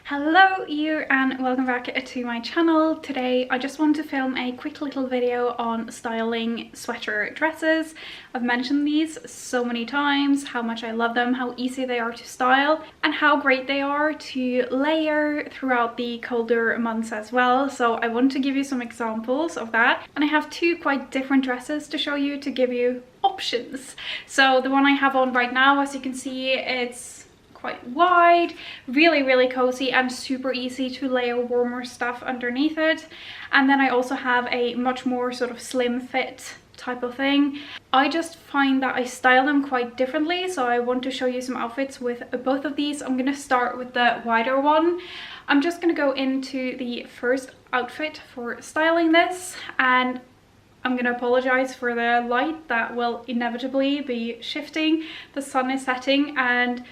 Hello you, and welcome back to my channel. Today I just wanted to film a quick little video on styling sweater dresses. I've mentioned these so many times, how much I love them, how easy they are to style, and how great they are to layer throughout the colder months as well. So I want to give you some examples of that, and I have two quite different dresses to show you to give you options. So the one I have on right now, as you can see, it's quite wide, really cozy and super easy to layer warmer stuff underneath it. And then I also have a much more sort of slim fit type of thing. I just find that I style them quite differently, so I want to show you some outfits with both of these. I'm going to start with the wider one. I'm just going to go into the first outfit for styling this, and I'm going to apologize for the light that will inevitably be shifting. The sun is setting, and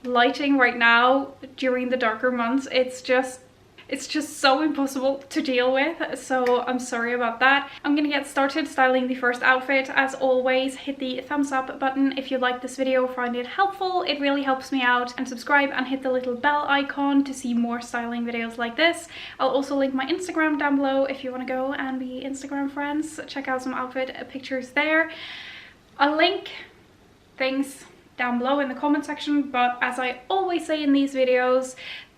lighting right now during the darker months, it's just so impossible to deal with, so I'm sorry about that. I'm gonna get started styling the first outfit. As always, hit the thumbs up button if you like this video, find it helpful. It really helps me out, and subscribe and hit the little bell icon to see more styling videos like this. I'll also link my Instagram down below if you want to go and be Instagram friends. Check out some outfit pictures there. I'll link things down below in the comment section, but as I always say in these videos,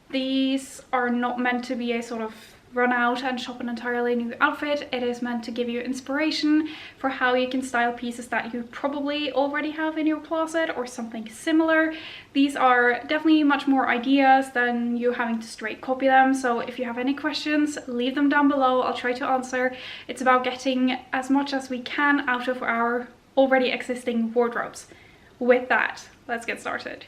these are not meant to be a sort of run out and shop an entirely new outfit. It is meant to give you inspiration for how you can style pieces that you probably already have in your closet or something similar. These are definitely much more ideas than you having to straight copy them, so if you have any questions, leave them down below. I'll try to answer. It's about getting as much as we can out of our already existing wardrobes. With that, let's get started.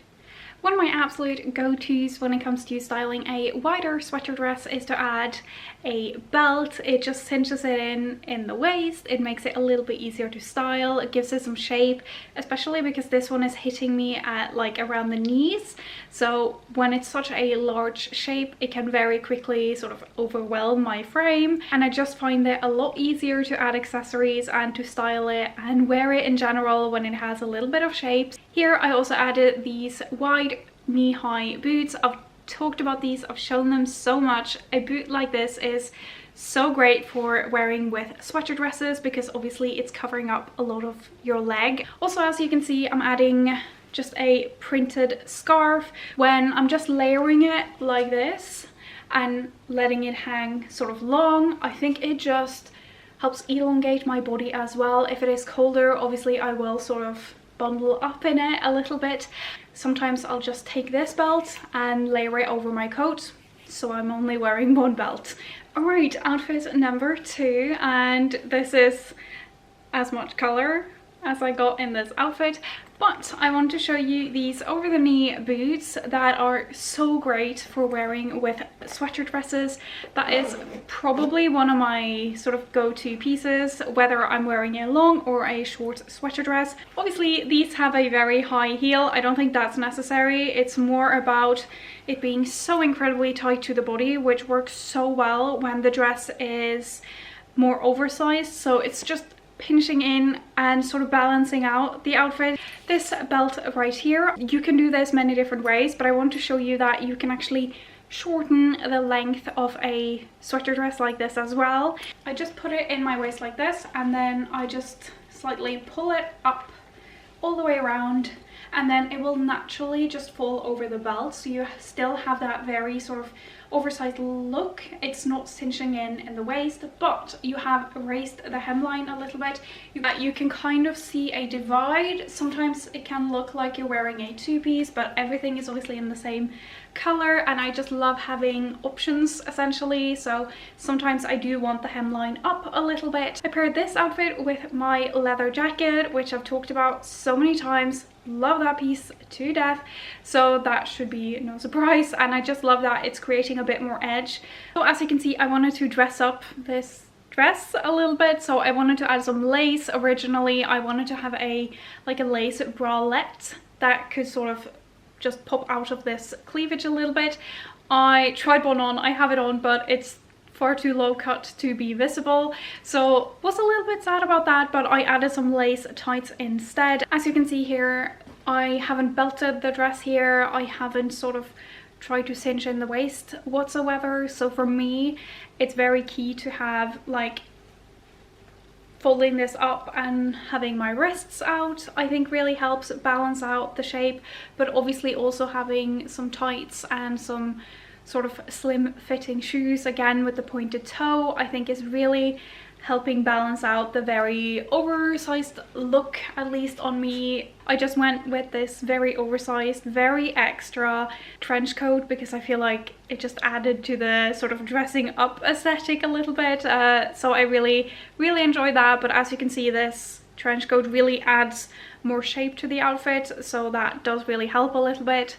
One of my absolute go-tos when it comes to styling a wider sweater dress is to add a belt. It just cinches it in the waist. It makes it a little bit easier to style. It gives it some shape, especially because this one is hitting me at like around the knees. So when it's such a large shape, it can very quickly sort of overwhelm my frame. And I just find it a lot easier to add accessories and to style it and wear it in general when it has a little bit of shape. Here I also added these wide knee-high boots. I've talked about these, I've shown them so much. A boot like this is so great for wearing with sweater dresses because obviously it's covering up a lot of your leg. Also, as you can see, I'm adding just a printed scarf. When I'm just layering it like this and letting it hang sort of long, I think it just helps elongate my body as well. If it is colder, obviously I will sort of bundle up in it a little bit. Sometimes I'll just take this belt and layer it over my coat, so I'm only wearing one belt. Alright, outfit number two, and this is as much color as I got in this outfit, but I want to show you these over the knee boots that are so great for wearing with sweater dresses. That is probably one of my sort of go-to pieces, whether I'm wearing a long or a short sweater dress. Obviously these have a very high heel. I don't think that's necessary. It's more about it being so incredibly tight to the body, which works so well when the dress is more oversized. So it's just pinching in and sort of balancing out the outfit. This belt right here, you can do this many different ways, but I want to show you that you can actually shorten the length of a sweater dress like this as well. I just put it in my waist like this, and then I just slightly pull it up all the way around, and then it will naturally just fall over the belt, so you still have that very sort of oversized look. It's not cinching in the waist, but you have raised the hemline a little bit. You can kind of see a divide. Sometimes it can look like you're wearing a two-piece, but everything is obviously in the same color, and I just love having options essentially. So sometimes I do want the hemline up a little bit. I paired this outfit with my leather jacket, which I've talked about so many times. Love that piece to death, so that should be no surprise, and I just love that it's creating a bit more edge. So as you can see, I wanted to dress up this dress a little bit, so I wanted to add some lace. Originally I wanted to have a lace bralette that could sort of just pop out of this cleavage a little bit. I tried one on, I have it on, but it's far too low cut to be visible, so was a little bit sad about that, but I added some lace tights instead. As you can see here, I haven't belted the dress here, I haven't sort of try to cinch in the waist whatsoever. So for me, it's very key to have like folding this up and having my wrists out, I think really helps balance out the shape. But obviously also having some tights and some sort of slim fitting shoes, again with the pointed toe, I think is really helping balance out the very oversized look, at least on me. I just went with this very oversized, very extra trench coat because I feel like it just added to the sort of dressing up aesthetic a little bit. So I really enjoyed that. But as you can see, this trench coat really adds more shape to the outfit, so that does really help a little bit.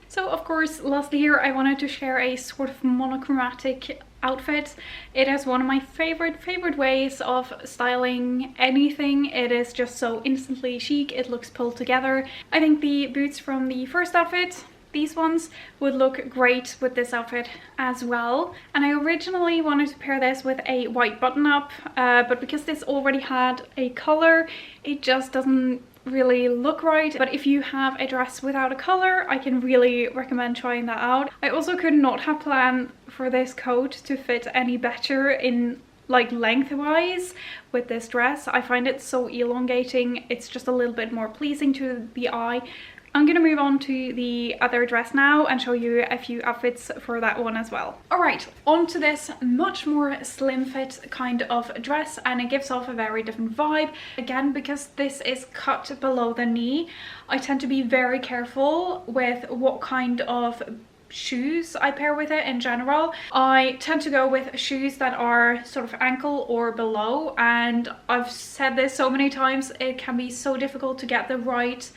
So of course, lastly here, I wanted to share a sort of monochromatic outfit. It is one of my favorite ways of styling anything. It is just so instantly chic, it looks pulled together. I think the boots from the first outfit, these ones, would look great with this outfit as well. And I originally wanted to pair this with a white button-up, but because this already had a color, it just doesn't really look right. But if you have a dress without a color, I can really recommend trying that out. I also could not have planned for this coat to fit any better in like lengthwise with this dress. I find it so elongating, it's just a little bit more pleasing to the eye. I'm gonna move on to the other dress now and show you a few outfits for that one as well. Alright, on to this much more slim fit kind of dress, and it gives off a very different vibe. Again, because this is cut below the knee, I tend to be very careful with what kind of shoes I pair with it in general. I tend to go with shoes that are sort of ankle or below, and I've said this so many times, it can be so difficult to get the right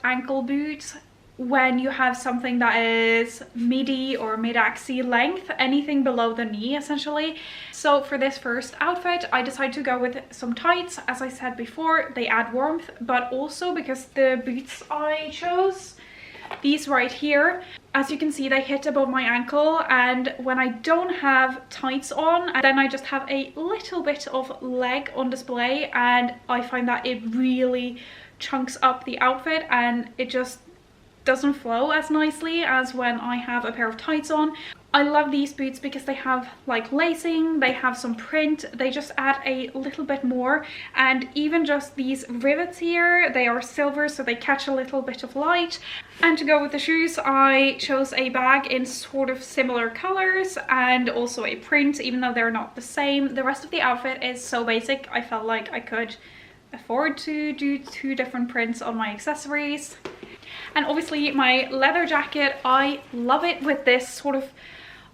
ankle boot when you have something that is midi or mid-axi length, anything below the knee essentially. So for this first outfit, I decided to go with some tights. As I said before, they add warmth, but also because the boots I chose, these right here, as you can see, they hit above my ankle, and when I don't have tights on, then I just have a little bit of leg on display, and I find that it really chunks up the outfit and it just doesn't flow as nicely as when I have a pair of tights on. I love these boots because they have like lacing, they have some print, they just add a little bit more. And even just these rivets here, they are silver, so they catch a little bit of light. And to go with the shoes, I chose a bag in sort of similar colors and also a print, even though they're not the same. The rest of the outfit is so basic, I felt like I could afford to do two different prints on my accessories. And obviously my leather jacket, I love it with this sort of,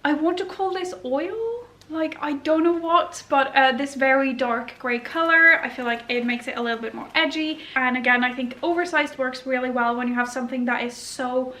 I want to call this oil, like I don't know what, but this very dark grey color. I feel like it makes it a little bit more edgy, and again I think oversized works really well when you have something that is so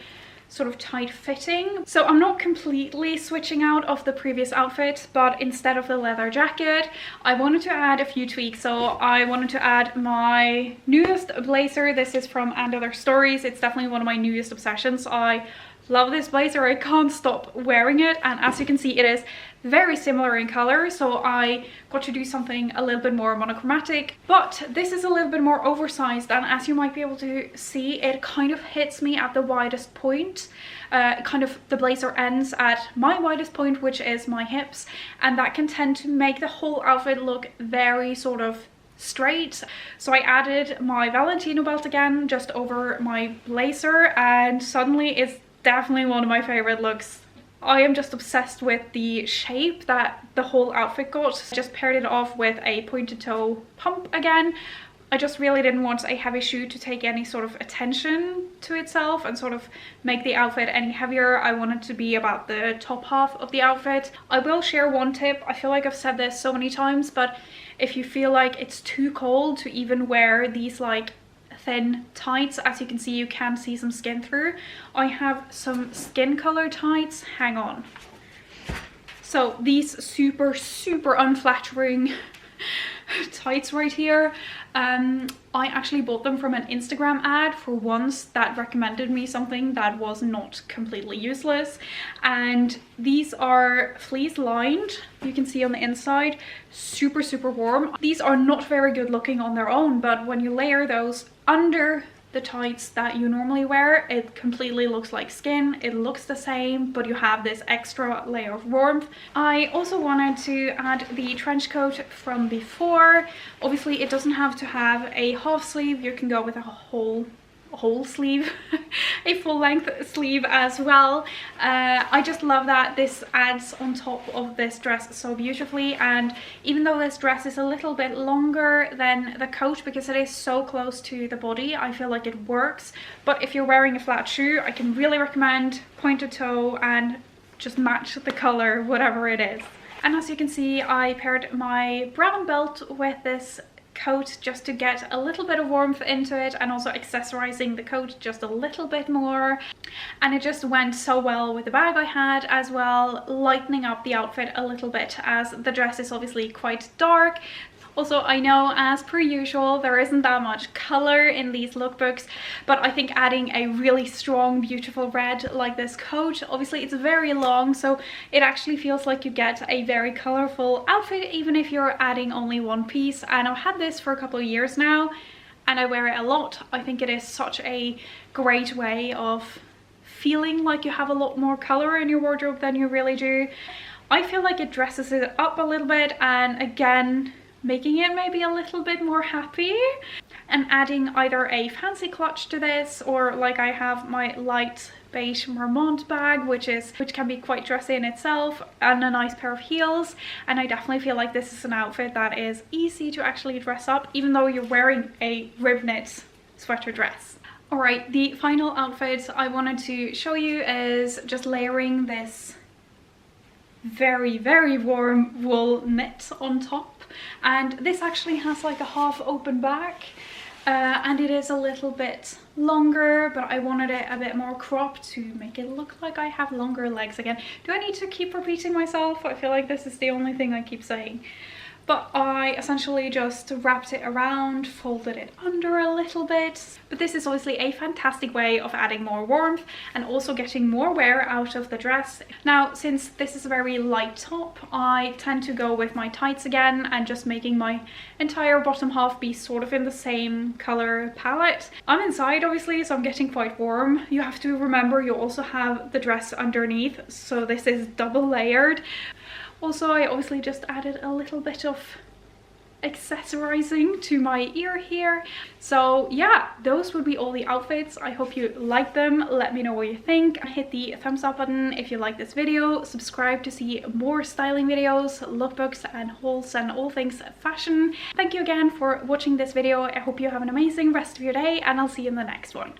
sort of tight fitting. So I'm not completely switching out of the previous outfit, but instead of the leather jacket, I wanted to add a few tweaks. So I wanted to add my newest blazer. This is from And Other Stories. It's definitely one of my newest obsessions. I love this blazer, I can't stop wearing it, and as you can see, it is very similar in color, so I got to do something a little bit more monochromatic. But this is a little bit more oversized, and as you might be able to see, it kind of hits me at the widest point. Kind of the blazer ends at my widest point, which is my hips, and that can tend to make the whole outfit look very sort of straight. So I added my Valentino belt again just over my blazer, and suddenly it's definitely one of my favorite looks. I am just obsessed with the shape that the whole outfit got. Just paired it off with a pointed toe pump again. I just really didn't want a heavy shoe to take any sort of attention to itself and sort of make the outfit any heavier. I wanted to be about the top half of the outfit. I will share one tip. I feel like I've said this so many times, but if you feel like it's too cold to even wear these like thin tights, as you can see, you can see some skin through. I have some skin color tights, hang on. So these super unflattering tights right here, I actually bought them from an Instagram ad for once that recommended me something that was not completely useless, and these are fleece lined. You can see on the inside, super warm. These are not very good looking on their own, but when you layer those under the tights that you normally wear. It completely looks like skin, it looks the same, but you have this extra layer of warmth. I also wanted to add the trench coat from before. Obviously it doesn't have to have a half sleeve, you can go with a whole sleeve, a full length sleeve as well. I just love that this adds on top of this dress so beautifully, and even though this dress is a little bit longer than the coat because it is so close to the body, I feel like it works. But if you're wearing a flat shoe, I can really recommend pointed toe and just match the color, whatever it is. And as you can see, I paired my brown belt with this coat just to get a little bit of warmth into it, and also accessorizing the coat just a little bit more, and it just went so well with the bag I had as well, lightening up the outfit a little bit as the dress is obviously quite dark. Also, I know as per usual there isn't that much color in these lookbooks, but I think adding a really strong beautiful red like this coat, obviously it's very long, so it actually feels like you get a very colorful outfit even if you're adding only one piece. And I've had this for a couple of years now and I wear it a lot. I think it is such a great way of feeling like you have a lot more color in your wardrobe than you really do. I feel like it dresses it up a little bit, and again making it maybe a little bit more happy, and adding either a fancy clutch to this, or like I have my light beige Marmont bag, which can be quite dressy in itself, and a nice pair of heels. And I definitely feel like this is an outfit that is easy to actually dress up even though you're wearing a rib knit sweater dress. Alright, the final outfit I wanted to show you is just layering this very warm wool knit on top. And this actually has like a half open back, and it is a little bit longer, but I wanted it a bit more cropped to make it look like I have longer legs again. Do I need to keep repeating myself? I feel like this is the only thing I keep saying. But I essentially just wrapped it around, folded it under a little bit. But this is obviously a fantastic way of adding more warmth and also getting more wear out of the dress. Now, since this is a very light top, I tend to go with my tights again and just making my entire bottom half be sort of in the same color palette. I'm inside obviously, so I'm getting quite warm. You have to remember you also have the dress underneath, so this is double layered. Also, I obviously just added a little bit of accessorizing to my ear here. So yeah, those would be all the outfits. I hope you like them. Let me know what you think. Hit the thumbs up button if you like this video. Subscribe to see more styling videos, lookbooks and hauls and all things fashion. Thank you again for watching this video. I hope you have an amazing rest of your day, and I'll see you in the next one.